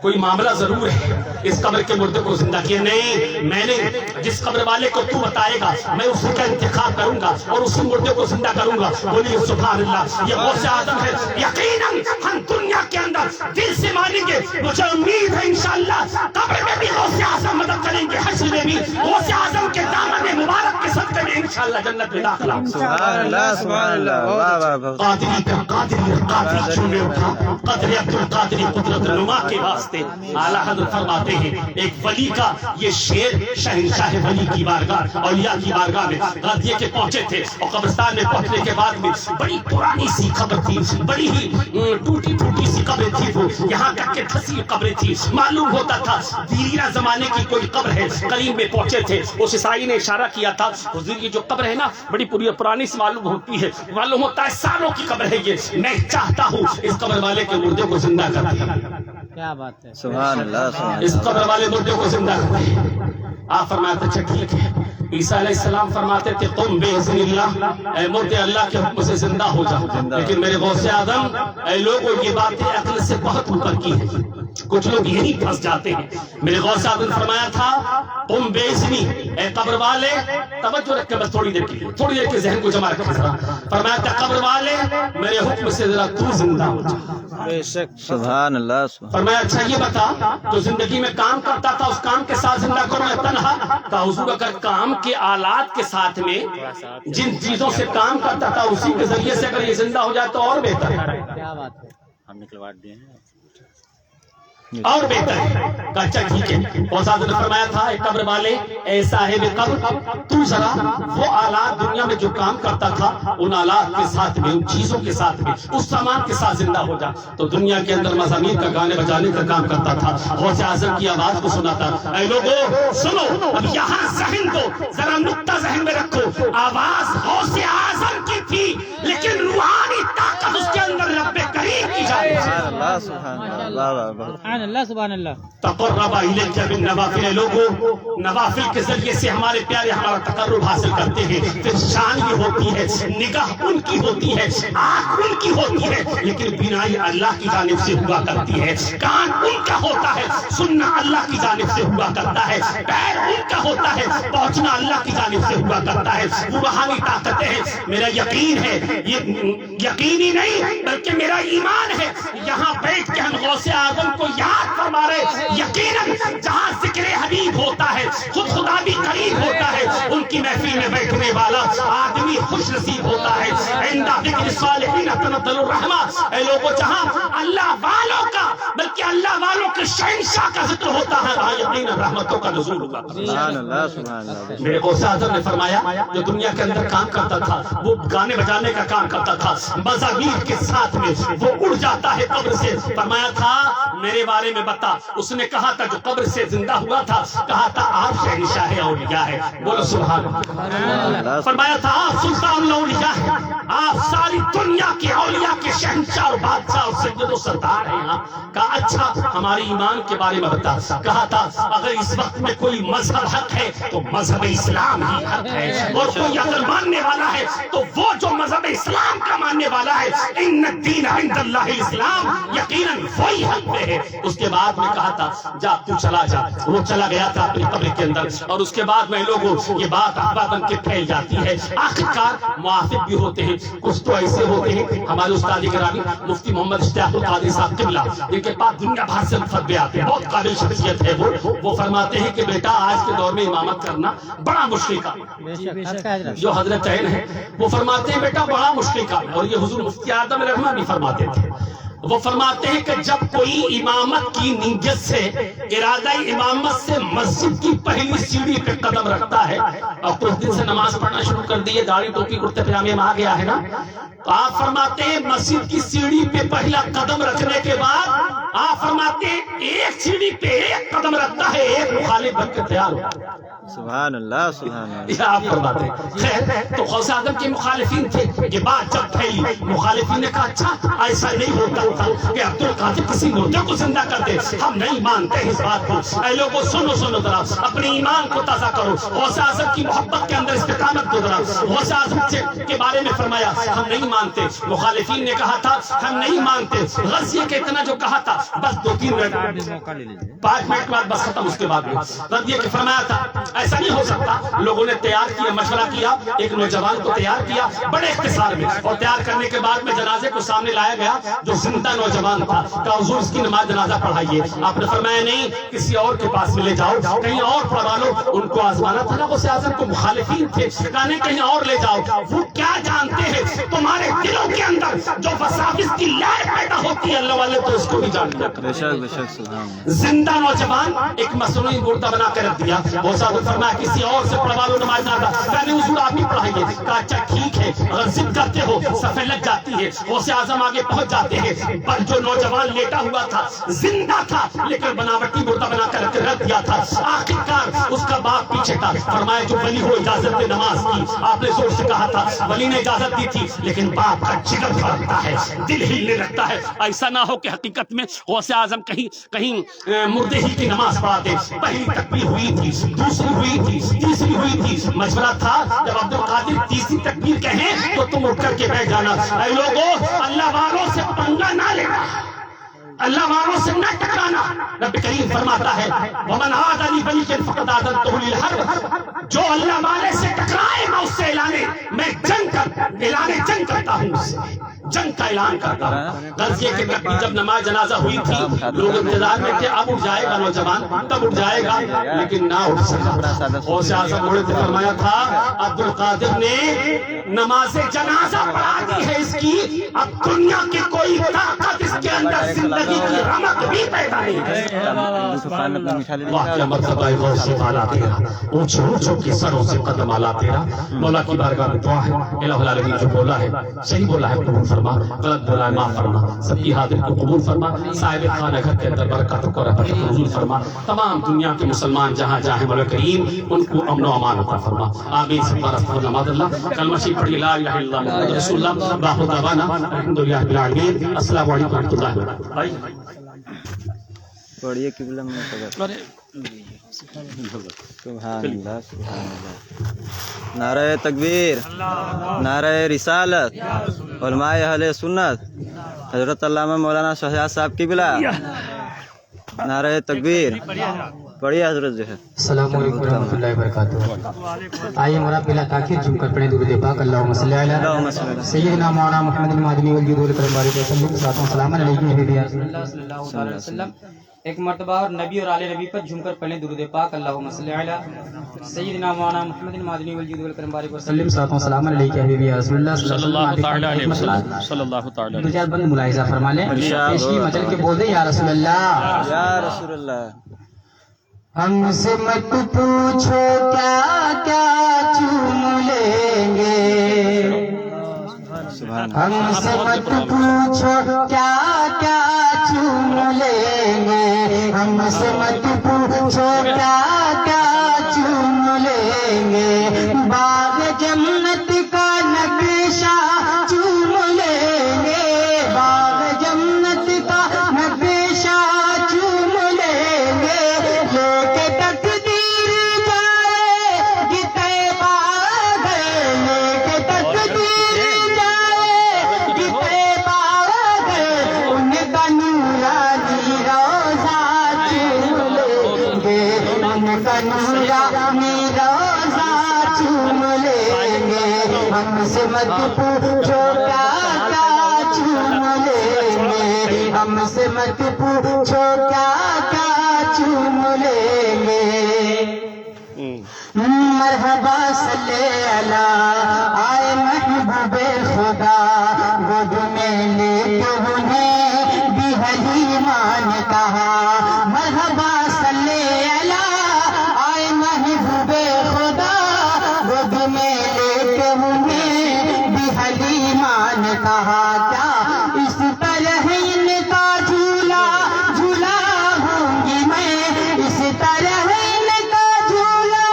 کوئی معاملہ ضرور ہے، اس قبر کے مردے کو زندہ کیا نہیں، میں نے جس قبر والے کو تو بتائے گا میں اسی کا انتخاب کروں گا اور اسی مردے کو زندہ کروں گا۔ بولیے سبحان اللہ۔ یہ غوث اعظم ہے، یقیناً ہم دنیا کے اندر دل سے مانیں گے، مجھے امید ہے انشاءاللہ قبر میں بھی غوث اعظم مدد کریں گے، حشر میں بھی غوث اعظم کے دامن مبارک کے صدقے میں انشاءاللہ جنت میں داخلہ۔ سبحان اللہ سبحان اللہ واہ واہ واہ۔ قادری پہ قادری چونے اٹھا، قدر عبد القادری قدرت نما کے واسطے اعلیٰ حضرت فرماتے ہیں ایک ولی کا یہ شعر شہنشاہ ولی کی بارگاہ اولیاء کی بارگاہ میں غازیے کے پہنچے تھے اور قبرستان میں پہنچنے کے بعد میں بڑی پرانی سی قبر تھی، بڑی ہی ٹوٹی پھوٹی سی قبر تھی، وہ یہاں تک کہ دھسی قبریں تھی، معلوم ہوتا تھا دیرینہ زمانے کی کوئی قبر ہے۔ قریب میں پہنچے تھے، اس عیسائی نے اشارہ کیا تھا حضور کی جو قبر ہے نا بڑی پرانی سی معلوم ہوتی ہے، معلوم ہوتا ہے سالوں کی قبر ہے یہ، میں چاہتا ہوں اس قبر والے کے مردے کو زندہ کر دیا۔ کیا بات ہے، سبحان اللہ سبحان اس اللہ۔ قبر والے مردے کو زندہ کر دیا۔ آپ فرماتے اچھا ٹھیک ہے، عیسیٰ علیہ السلام فرماتے تھے تم بے اذن اللہ اے مردے اللہ کے حکم سے زندہ ہو جاؤ، لیکن میرے غوث اعظم اے لوگوں یہ باتیں عقل سے بہت اوپر کی ہیں، کچھ لوگ یہی پھنس جاتے ہیں۔ میرے غوث اعظم نے فرمایا تھا تم بے اذنی اے قبر والے، توجہ رکھ کے بس تھوڑی دیر کے لیے، تھوڑی دیر کے ذہن کو جمع رکھیں ذرا، فرمایا تھا قبر والے میرے حکم سے ذرا تو زندہ ہو جا۔ بے شک، سبحان اللہ سبحان فرمایا اچھا یہ بتا جو زندگی میں کام کرتا تھا اس کام کے ساتھ زندہ کرو یا تنہا؟ کہا حضور اگر کام کے آلات کے ساتھ میں جن چیزوں سے کام کرتا تھا اسی کے ذریعے سے اگر یہ زندہ ہو جائے تو اور بہتر ہے، کیا بات ہے، ہم نکلوا دیے ہیں۔ اور بہتر ہے۔ کہا اچھا ٹھیک ہے، غوث اعظم نے فرمایا تھا اے قبر والے اے صاحب قبر تو ذرا وہ آلات دنیا میں جو کام کرتا تھا ان آلات کے ساتھ میں ان چیزوں کے ساتھ میں اس سامان کے ساتھ زندہ ہو جا۔ تو دنیا کے اندر مزامین کا گانے بجانے کا کام کرتا تھا، غوث اعظم کی آواز کو سناتا، اے لوگو سنو اب یہاں ذہن دو، ذرا نقطہ ذہن میں رکھو، آواز غوث اعظم کی تھی لیکن روحانی طاقت اس کے اندر رب کریم کی جائے۔ سبحان اللہ سبحان اللہ واہ واہ۔ سبحان اللہ سبحان اللہ۔ تقرب الیک بالنوافل، لوگوں نوافل کے ذریعے سے ہمارے پیارے ہمارا تقرب حاصل کرتے ہیں، پھر شان یہ ہوتی ہے، نگاہ ان کی ہوتی ہے، آنکھ ان کی ہوتی ہے لیکن بینائی اللہ کی جانب سے ہوا کرتی ہے، کان ان کا ہوتا ہے، سننا اللہ کی جانب سے ہوا کرتا ہے، پیر ان کا ہوتا ہے، پہنچنا اللہ کی جانب سے ہوا کرتا ہے، وہ روحانی طاقتیں ہیں۔ میرا یقین ہے، یہ یقینی نہیں بلکہ میرا ایمان ہے، یہاں بیٹھ کے ہم غوث اعظم کو یاد فرما رہے، یقیناً جہاں ذکر حبیب ہوتا ہے خود خدا بھی قریب ہوتا ہے، ان کی محفل میں بیٹھنے والا آدمی خوش نصیب ہوتا ہے. عند ذکر الصالحین تنزل الرحمہ. اے لوگوں جہاں اللہ والوں کا بلکہ اللہ والوں کے شہنشاہ کا ذکر ہوتا ہے وہاں یقیناً رحمتوں کا نزول ہوگا. سبحان اللہ سبحان اللہ. میرے غوث اعظم نے فرمایا جو دنیا کے اندر کام کرتا تھا وہ گانے بجانے کا کام کرتا تھا, مزامیر کے ساتھ میں وہ اڑ جاتا ہے قبر سے. فرمایا تھا میرے بارے میں بتا. اس نے کہا تھا جو قبر سے زندہ ہوا تھا کہا تھا آپ شہنشاہ اولیاء ہے. بولو سبحان اللہ. فرمایا تھا آپ سلطان الاولیاء ہے, آپ ساری دنیا کے اولیاء کے شہنشاہ اور بادشاہ اور سید و سردار ہیں. کہا اچھا ہماری ایمان کے بارے میں بتا. کہا تھا اگر اس وقت میں کوئی مذہب حق ہے تو مذہب اسلام ہی حق ہے, اور کوئی اگر ماننے والا ہے تو وہ جو مذہب اسلام کا ماننے والا ہے ان الدین عند اللہ الاسلام, یقیناً وہی حق میں ہے. اس کے بعد میں کہا تھا جا تو چلا جا. وہ چلا گیا تھا اپنی قبر کے اندر, اور اس کے بعد میں لوگوں یہ بات افواہ بن کے پھیل جاتی ہے. آخرکار موافق بھی ہوتے ہیں, کچھ تو ایسے ہوتے ہیں. ہمارے استاد گرامی مفتی محمد اشتیاق القادری صاحب قبلہ ان کے پاس دنیا بھر سے فتوے آتے ہیں, بہت قابل شخصیت ہے وہ فرماتے ہیں کہ بیٹا آج کے دور میں امامت کرنا بڑا مشکل کام ہے. جو حضرت عین ہے وہ فرماتے ہیں بیٹا بڑا مشکل کام ہے, اور یہ حضور مفتی اعظم رحمہ بھی فرماتے تھے. وہ فرماتے ہیں کہ جب کوئی امامت کی نیت سے ارادہ امامت سے مسجد کی پہلی سیڑھی پہ قدم رکھتا ہے اور کچھ دن سے نماز پڑھنا شروع کر دی ہے, داڑھی ٹوپی کرتے پجامے میں آ گیا ہے نا, تو آپ فرماتے ہیں مسجد کی سیڑھی پہ پہلا قدم رکھنے کے بعد آپ فرماتے ہیں ایک سیڑھی پہ ایک قدم رکھتا ہے ایک مخالف بن کے تیار ہوتا ہے. سبحان اللہ سبحان اللہ. یہ آپ فرماتے ہیں. خیر تو غوث اعظم کے مخالفین تھے, یہ بات جب پھیلی مخالفین نے کہا اچھا ایسا نہیں ہوتا تھا کہ عبد القادر کسی مردے کو زندہ کر دے, ہم نہیں مانتے اس بات کو. اے لوگوں سنو ذرا, اپنے ایمان کو تازہ کرو. غوث اعظم کی محبت کے اندر استقامت دو ذرا. غوث اعظم کے بارے میں فرمایا ہم نہیں مانتے. مخالفین نے کہا تھا ہم نہیں مانتے. غزیہ کے اتنا جو کہا تھا بس 2-3 منٹ 5 منٹ کے بعد بس ختم. اس کے بعد غزیہ کے فرمایا تھا ایسا نہیں ہو سکتا. لوگوں نے تیار کیا, مشورہ کیا, ایک نوجوان کو تیار کیا بڑے اختصار میں, اور تیار کرنے کے بعد میں جنازے کو سامنے لایا گیا جو زندہ نوجوان تھا. کہا حضور اس کی نماز جنازہ پڑھائیے. آپ نے فرمایا نہیں کسی اور کے پاس لے جاؤ, کہیں اور پڑھوا لو. ان کو آزمانا تھا نا غوث اعظم کو, مخالفین تھے, کہا نہیں کہیں اور لے جاؤ. وہ کیا جانتے ہیں تمہارے دلوں کے اندر جو وساوس کی لہر پیدا ہوتی ہے اللہ والے تو اس کو بھی جان لیا. بے شک سبحان اللہ. زندہ نوجوان ایک مصنوعی مردہ بنا کر رکھ دیا. غوث اعظم فرمایا کسی اور سے پڑھوا لو نماز جنازہ. کہا حضور آپ ہی پڑھائیے. کہا اچھا ٹھیک ہے, اگر ضد کرتے ہو صفیں لگ جاتی ہے. غوث اعظم آگے پہنچ جاتے ہیں, پر جو نوجوان لیٹا ہوا تھا زندہ تھا لیکن بناوٹی مردہ بنا کر رکھ دیا تھا. آخرکار اس کا باپ پیچھے تھا. فرمایا جو ولی ہو اجازت دے نماز کی. آپ نے زور سے کہا تھا, ولی نے اجازت دی تھی لیکن باپ کا جگر بھرتا ہے, دل ہلنے لگتا ہے. ایسا نہ ہو کہ حقیقت میں غوث اعظم کہیں مردے ہی کی نماز پڑھاتے. پہلی تکبیر ہوئی تھی, دوسری ہوئی تھی, تیسری ہوئی تھی. مشورہ تھا جب عبد القادر تیسری تکبیر کہیں تو تم اٹھ کر کے بیٹھ جانا. اے لوگوں اللہ والوں سے پنگا نہ لینا, اللہ والوں سے نہ ٹکرانا. رب کریم فرماتا ہے ومن عاد لی ولی فقد آذنتہ بالحرب, جو اللہ والے سے ٹکرائے میں اس سے میں جنگ کرتا ہوں, اس سے جنگ کا اعلان کرتا ہوں. غزیہ کے تکبیر جب نماز جنازہ ہوئی تھی لوگ انتظار میں تھے اب اٹھ جائے گا نوجوان, تب اٹھ جائے گا, لیکن نہ اٹھ سکا. غوث اعظم اڑے تھے. فرمایا تھا عبد القادر نے نماز جنازہ پڑھا دی ہے اس کی, اب دنیا کی کوئی طاقت اس کے اندر زندگی کی رمق بھی پیدا نہیں ہے. واہ کیا مرتبہ ہے غوث والا تیرا, اونچوں اونچوں کے سروں سے قدم آلا تیرا. مولا کی بارگاہ میں دعا ہے الہ العالمین جو بولا ہے صحیح بولا ہے قبول فرما, غلط بولا ہے معاف فرما. سب کی حاضر کو قبول فرما, صاحب خانہ گھر کے اندر برکت کو رحمت نزول فرما. تمام دنیا کے مسلمان جہاں جاہیں مولا کریم ان کو امن و امان عطا فرما. آمین. سبحان اللہ. کلمہ شریف پڑھی لا الہ الا اللہ محمد رسول اللہ. باخر دعوانا الحمدللہ رب العالمین. السلام علیکم ورحمۃ اللہ وبرکاتہ. پڑھیے قبلہ میں سبحان اللہ سبحان اللہ. نعرہ تکبیر, نعرہ رسالت, علماء اہل سنت, حضرت علامہ مولانا شہزاد صاحب قبلہ. نعرہ تکبیر پڑھیے حضرت جو ہے. السلام علیکم ورحمۃ اللہ وبرکاتہ. آئیے ہمارا پہلا تاخیر جم کر پڑھیں درود پاک. اللہم صلی علی سیدنا مولانا محمد المعدنی والجود والکرم بارک وسلم. ساتوں سلام علیکم حبیبی صلی اللہ علیہ وسلم. ایک مرتبہ اور نبی اور آل نبی پر جھوم کر پڑھیں درود پاک اللہم صلی علی سیدنا مولانا محمد المدنی والجود والکرم بارک وسلم صلوات و سلام علیک یا حبیبی یا رسول اللہ صلی اللہ تعالی علیہ وسلم صلی اللہ تعالی دو چار بند ملاحظہ فرما لیں پیشگی مچل کے بول دیں یا رسول اللہ یا رسول اللہ ہم سے مت پوچھو کیا کیا چوم لیں گے ہم سے مت پوچھو کیا کیا چوم لیں گے ہم سے مت پوچھو کیا کیا چوم لیں گے باغ جنت کا نقشہ چوم لیں گے باغ جنت کا نقشہ چوم لیں گے لے کے تقدیر جائے گی طیبہ گھر لے کے تقدیر جائے گی طیبہ گھر ان کا نورانی روزہ چوم لیں گے ان کا نورانی روزہ چوم لیں گے ہم سے مت پوچھو کیا کیا چوم لیں گے ہم سے مت پوچھو کیا کیا چوم لیں گے مرحبا صلی اللہ آئے محبوب خدا گود میں لے کے انہیں بھی حلیمان کہا مرحبا صلی اللہ آئے محبوب خدا گود میں لے کے انہیں بھی حلیمان کہا کیا اس طرح ان کا جھولا جھولا ہوں گی میں اس طرح ان کا جھولا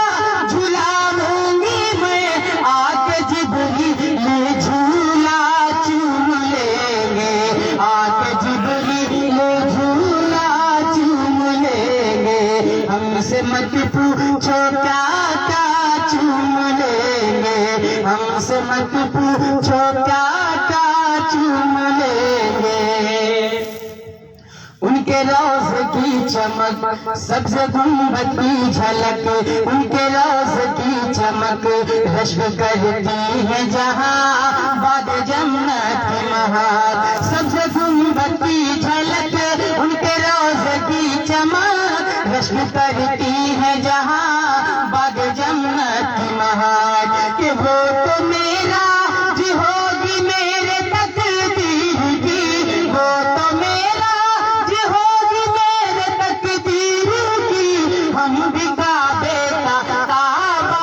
جھولا ہوں گی میں آ کے جبریل جھولا چوم لیں گے آ کے جبریل جھولا چوم لیں گے ہم سے مت پوچھو کیا کیا چوم لیں گے ہم سے مت پوچھو کیا کیا چوم لیں گے ان کے روز کی چمک سبز گنبد کی جھلک ان کے روز کی چمک رشک کرتی ہے جہاں باد جنت کی مہار سبز گنبد کی جھلک ان کے روز کی چمک رشک کرتی ہے جہاں باد جنت کی مہار کہ وہ تو میرا جی ہوگی میرے تقدیر کی وہ تو میرا جی ہوگی میرے تقدیر کی ہم بھی کعبے کا کعبہ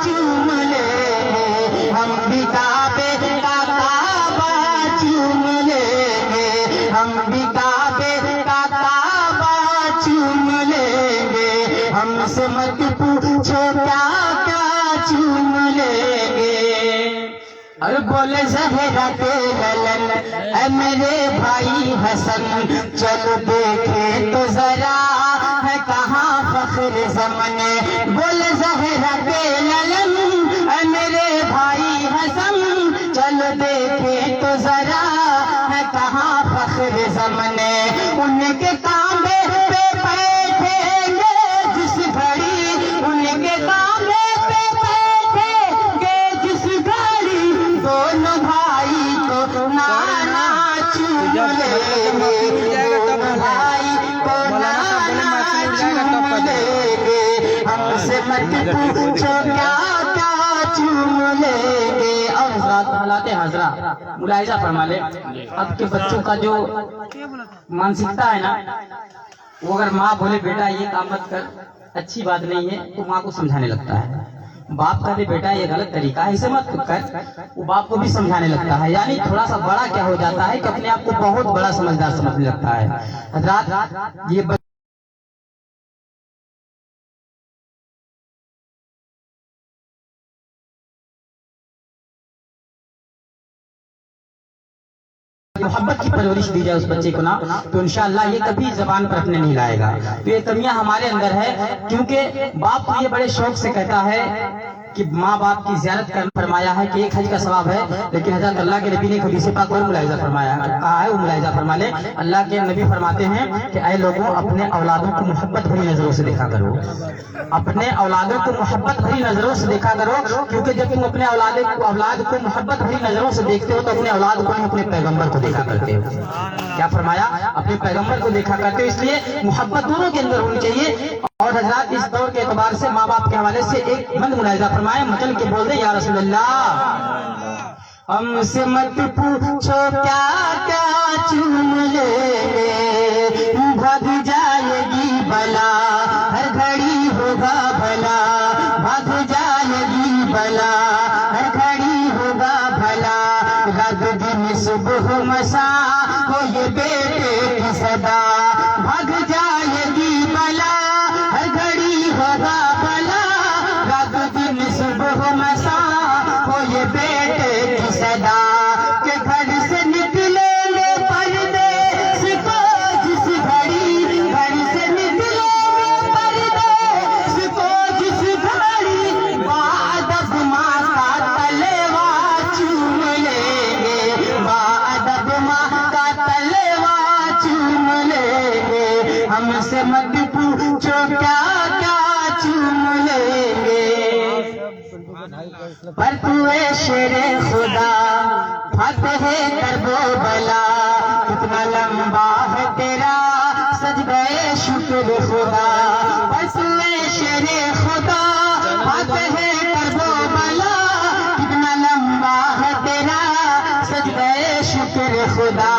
چوم لیں گے ہم بھی کعبے کا کعبہ چوم لیں گے ہم بھی کعبے کا کعبہ چوم لیں گے ہم سے مت پوچھو کیا کیا چوم لیں گے اور بولے زہرا کے للن اے میرے بھائی حسن چلو دیکھیں تو ذرا ہے کہاں فخر زمن بولے زہرا کے للن اے میرے بھائی حسن چلو دیکھیں تو ذرا ہے کہاں فخر زمن ان کے کانبے پہ بیٹھیں گے جس گھڑی ان کے کانبے پہ بیٹھیں گے جس گھڑی دونوں بھائی کو نانا چوم لیں گے دونوں بھائی کو نانا چوم لیں گے ہم سے مت پوچھو کیا کیا چوم لیں گے اور حضرات حالات حضرات ملاحظہ فرما لیں اب کے بچوں کا جو مانسکتا ہے نا وہ اگر ماں بولے بیٹا یہ کام مت کر اچھی بات نہیں ہے تو ماں کو سمجھانے لگتا ہے باپ کہتے بیٹا یہ غلط طریقہ ہے اسے مت کر وہ باپ کو بھی سمجھانے لگتا ہے یعنی تھوڑا سا بڑا کیا ہو جاتا ہے کہ اپنے آپ کو بہت بڑا سمجھدار سمجھنے لگتا ہے حضرات یہ محبت کی پرورش دی جائے اس بچے کو نا تو انشاءاللہ یہ کبھی زبان پر اپنے نہیں لائے گا تو یہ کمیاں ہمارے اندر ہے کیونکہ باپ کو یہ بڑے شوق سے کہتا ہے کہ ماں باپ کی زیارت کرنا فرمایا ہے کہ ایک حج کا ثواب ہے، لیکن حضرت اللہ کے نبی نے حدیث پاک اور ملاحظہ فرمایا کہا ہے، وہ ملاحظہ فرما لے۔ اللہ کے نبی فرماتے ہیں کہ اے لوگوں اپنے اولادوں کو محبت بھری نظروں سے دیکھا کرو، اپنے اولادوں کو محبت بھری نظروں سے دیکھا کرو، کیونکہ جب تم اپنے اولاد کو محبت بھری نظروں سے دیکھتے ہو تو اپنے اولاد کو اپنے پیغمبر کو دیکھا کرتے ہو۔ کیا فرمایا؟ اپنے پیغمبر کو دیکھا کرتے ہو، اس لیے محبت دونوں کے اندر ہونی چاہیے۔ اور حضرات اس دور کے اعتبار سے ماں باپ کے حوالے سے ایک بند ملاحظہ فرمائے، مچل کے بول دیں یا رسول اللہ، ہم سے مت پوچھو کیا کیا چوم لے بھگ جائے گی بلا، ہر گھڑی ہوگا بھلا، بھگ جائے گی بلا، ہر گھڑی ہوگا بھلا، رات دن صبح مساء ہو یہ بیٹے کی صدا، بھگ جائے گی بلا، ہر گھڑی ہوگا بلا، رات دن صبح مساء ہو یہ بیٹے کی صدا، کہ گھر سے نکلیں گے پردیس کو جس گھڑی، گھر سے نکلیں گے پردیس کو جس گھڑی، بادب ماں کا تلوا چوم لیں گے، بادب ماں کا تلوا چوم لیں گے، ہم سے مت پوچھو کیا کیا چوم لیں گے، پر تو اے شیر خدا فتح کرب و بلا، کتنا لمبا ہے تیرا سجدہ شکر خدا، بس اے شیر خدا فتح کرب و بلا، کتنا لمبا ہے تیرا سجدہ شکر خدا،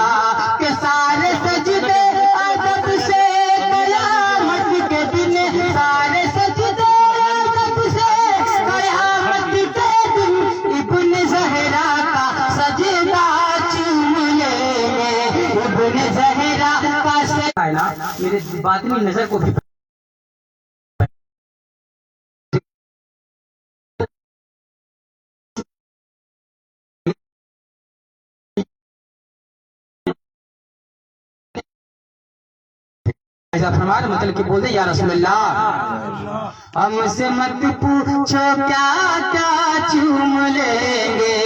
کہ سارے سجدے ادب سے قیامت کے دن، سارے سجدے ادب سے قیامت کے دن، ابن زہرا کا سجدہ چوم لیں گے، ابن زہرا کا سجدہ، میرے باطنی نظر کو بھی فرمان مطلب کہ بول دے یا رسول اللہ، ہم سے مت پوچھو کیا کیا چوم لیں گے،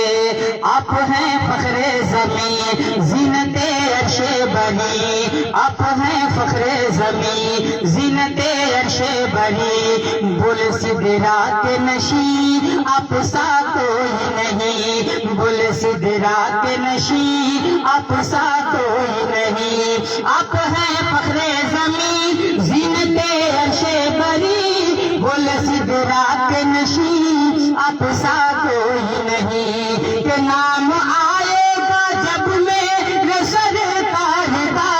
آپ ہیں فخر زمین زینت عرش بری، آپ ہیں فخر زمین زینت عرش بری، بول سدرات نشی آپ سا کوئی نہیں، بول سدرات نشی آپ سا کوئی نہیں، آپ ہیں فخر زمین زینت عرش بری، بول سدرات نشی آپ سا کوئی نہیں، کہ نام آئے گا جب میرے سرکار کا،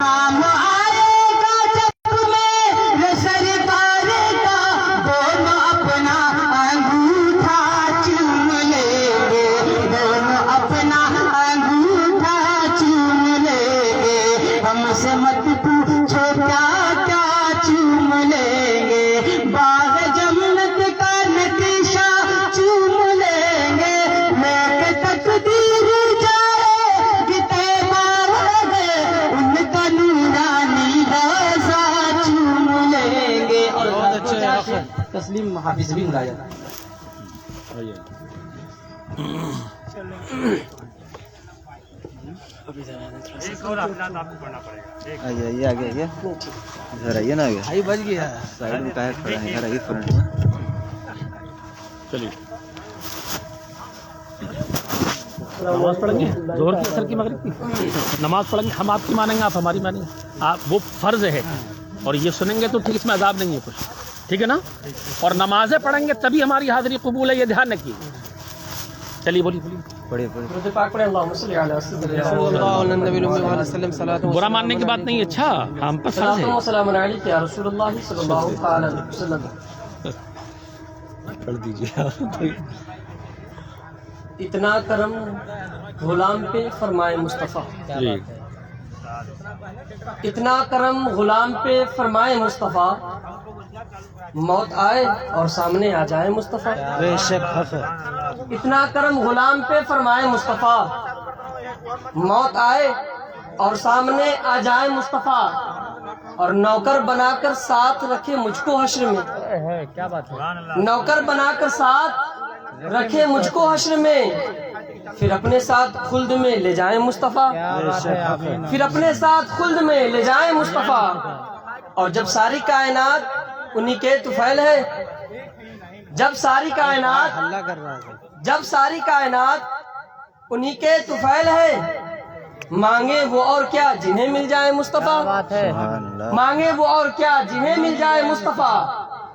نام آئے گا جب میرے سرکار کا، دونوں اپنا انگوٹھا چوم لیں گے، دونوں اپنا انگوٹھا چوم لیں گے، ہم سے مت پوچھو کیا کیا چوم لیں گے، باغ جنت کا نقشہ چوم لیں گے، لے کے تقدیر جائے گی طیبہ ہے، ان کا نورانی روضہ چوم لیں گے، اور تسلیم حافظ بھی ملایا جاتا ہے۔ آئیے آئیے آگے آئیے، ادھر آئیے نا، آگے بھائی بچ گیا، سائڈ میں کہاں کھڑا ہے، ادھر آئیے فرنٹ میں۔ چلیے نماز پڑھیں گے، ظہر کی اثر کی مغرب کی نماز پڑھیں گے، ہم آپ کی مانیں گے، آپ ہماری مانیں گے، آپ وہ فرض ہے، اور یہ سنیں گے تو ٹھیک، اس میں عذاب نہیں ہے کچھ، ٹھیک ہے نا، اور نمازیں پڑھیں گے تبھی ہماری حاضری قبول ہے، یہ دھیان رکھیے۔ چلیے بولیے بولیے، پڑھیے پڑھیے، برا ماننے کی بات نہیں، اچھا ہم پر فرض ہے۔ پڑھ دیجیے اتنا کرم غلام پہ فرمائے مصطفیٰ، جی، اتنا کرم غلام پہ فرمائے مصطفیٰ، موت آئے اور سامنے آ جائے مصطفیٰ، بے شک حق ہے، اتنا کرم غلام پہ فرمائے مصطفیٰ، موت آئے اور سامنے آ جائے مصطفیٰ، اور نوکر بنا کر ساتھ رکھے مجھ کو حشر میں. کیا بات ہے. نوکر بنا کر ساتھ رکھے مجھ کو حشر میں, پھر اپنے ساتھ خلد میں لے جائیں مصطفیٰ. پھر اپنے ساتھ خلد میں لے جائیں مصطفیٰ. اور جب ساری کائنات انہی کے طفیل ہے, جب ساری کائنات اللہ کر رہا ہے. جب ساری کائنات انہی کے طفیل ہے, مانگے وہ اور کیا جنہیں مل جائے مصطفیٰ. مانگے وہ اور کیا جنہیں مل جائے مصطفیٰ.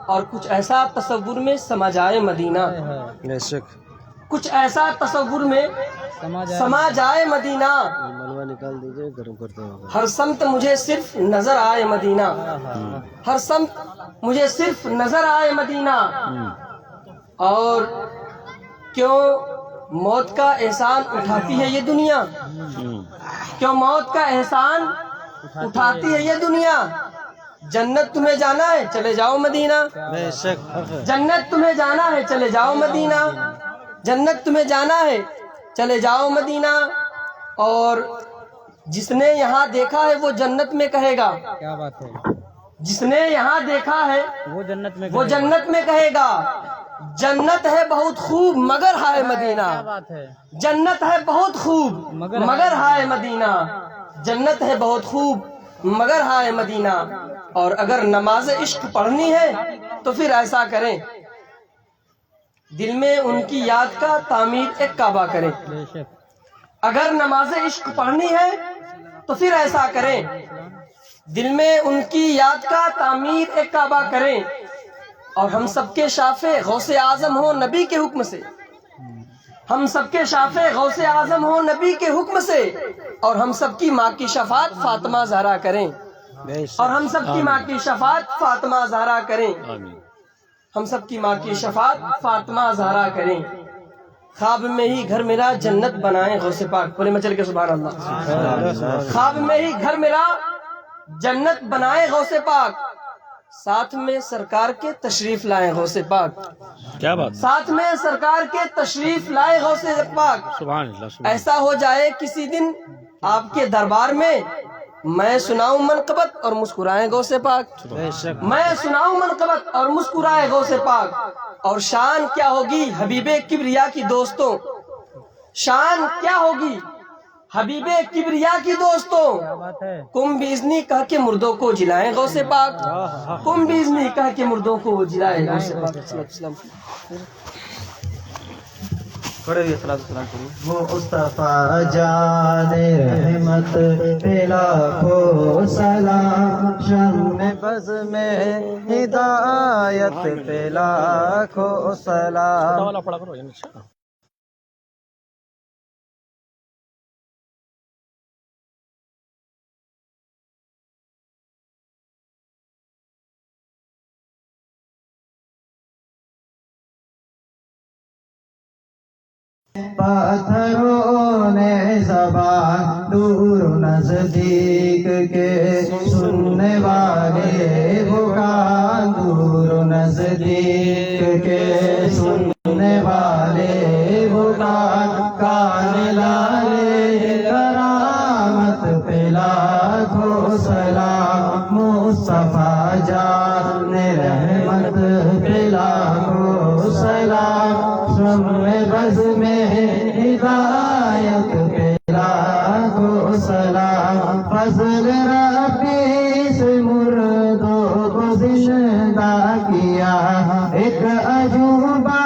اور کچھ ایسا تصور میں سما جائے مدینہ, بے شک. کچھ ایسا تصور میں سما جائے مدینہ. ملوا نکال دیجئے, گرم کرتے ہیں. ہر سمت مجھے صرف نظر آئے مدینہ, ہر سمت مجھے صرف نظر آئے مدینہ. اور کیوں موت کا احسان اٹھاتی ہے یہ دنیا, کیوں موت کا احسان اٹھاتی ہے یہ دنیا. جنت تمہیں جانا ہے چلے جاؤ مدینہ, بے شک. جنت تمہیں جانا ہے چلے جاؤ مدینہ, جنت تمہیں جانا ہے چلے جاؤ مدینہ. اور جس نے یہاں دیکھا ہے وہ جنت میں کہے گا, کیا بات ہے. جس نے یہاں دیکھا ہے وہ جنت میں وہ جنت میں کہے گا, جنت ہے بہت خوب مگر ہائے مدینہ. کیا بات ہے. جنت ہے بہت خوب مگر ہائے مدینہ. جنت ہے بہت خوب مگر ہائے مدینہ. اور اگر نماز عشق پڑھنی ہے تو پھر ایسا کریں, دل میں ان کی یاد کا تعمیر ایک کعبہ کریں. بے شک. اگر نماز عشق پڑھنی ہے تو پھر ایسا کریں, دل میں ان کی یاد کا تعمیر ایک کعبہ کریں. اور ہم سب کے شافع غوث اعظم ہوں نبی کے حکم سے, ہم سب کے شافع غوث اعظم ہوں نبی کے حکم سے. اور ہم سب کی ماں کی شفاعت فاطمہ زہرا کریں, اور ہم سب کی ماں کی شفاعت فاطمہ زہرا کریں. ہم سب کی ماں کی شفاعت فاطمہ زہرا کریں. خواب میں ہی گھر میرا جنت بنائیں غوث پاک. بولے مچل کے سبحان اللہ. خواب میں ہی گھر میرا جنت بنائیں غوث پاک, ساتھ میں سرکار کے تشریف لائیں غوث پاک. کیا بات. ساتھ میں سرکار کے تشریف لائے غوث پاک. سبحان اللہ. ایسا ہو جائے کسی دن آپ کے دربار میں میں سناؤں منقبت اور مسکرائے غوث پاک. میں سناؤں منقبت اور مسکرائے غوث پاک. اور شان کیا ہوگی حبیب کبریا کی دوستوں, شان کیا ہوگی حبیب کبریا کی دوستوں. کم بیزنی کہہ کے مردوں کو جلائیں غوث پاک, کم بیزنی کہہ کے مردوں کو جلائیں غوث پاک. مصطفیٰ جان رحمت پہ لاکھوں سلام, شم بز میں ہدایت پہ لاکھوں سلام. پاتھروں نے زبان دور نزدیک کے سننے والے بکان, دور نزدیک کے سننے والے بکان. کان لالے کرامت پہ لاکھوں سلام, مصطفیٰ جان رحمت پہ لاکھوں سلام. بز میں ہدایت پہ لاکھوں سلام. فضل ربی سے مردوں کو زندہ کیا, ایک عجوبہ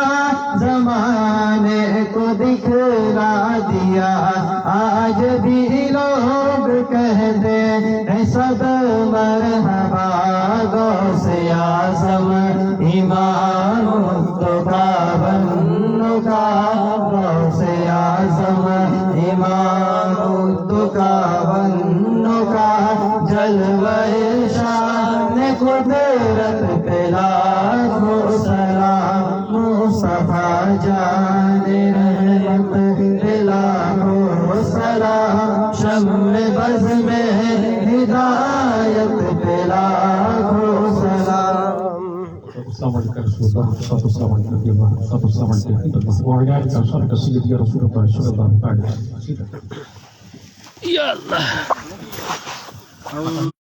زمانے کو دکھلا دیا. آج بھی لوگ کہتے ہیں سب مرحبا غوث اعظم امام مصطفیٰ بنو کا. غوث اعظم امام مصطفیٰ بنو کا. جلوہ شان قدرت پہ لاکھوں سلام. مصطفیٰ جان رحمت پہ لاکھوں سلام. شم بز میں ہدایت پہ لاکھوں سلام. السلام عليكم رسول الله السلام عليكم يا الله السلام عليكم وعلى آله وصحبه سيدي رسول الله صلى الله عليه وسلم. یا اللہ.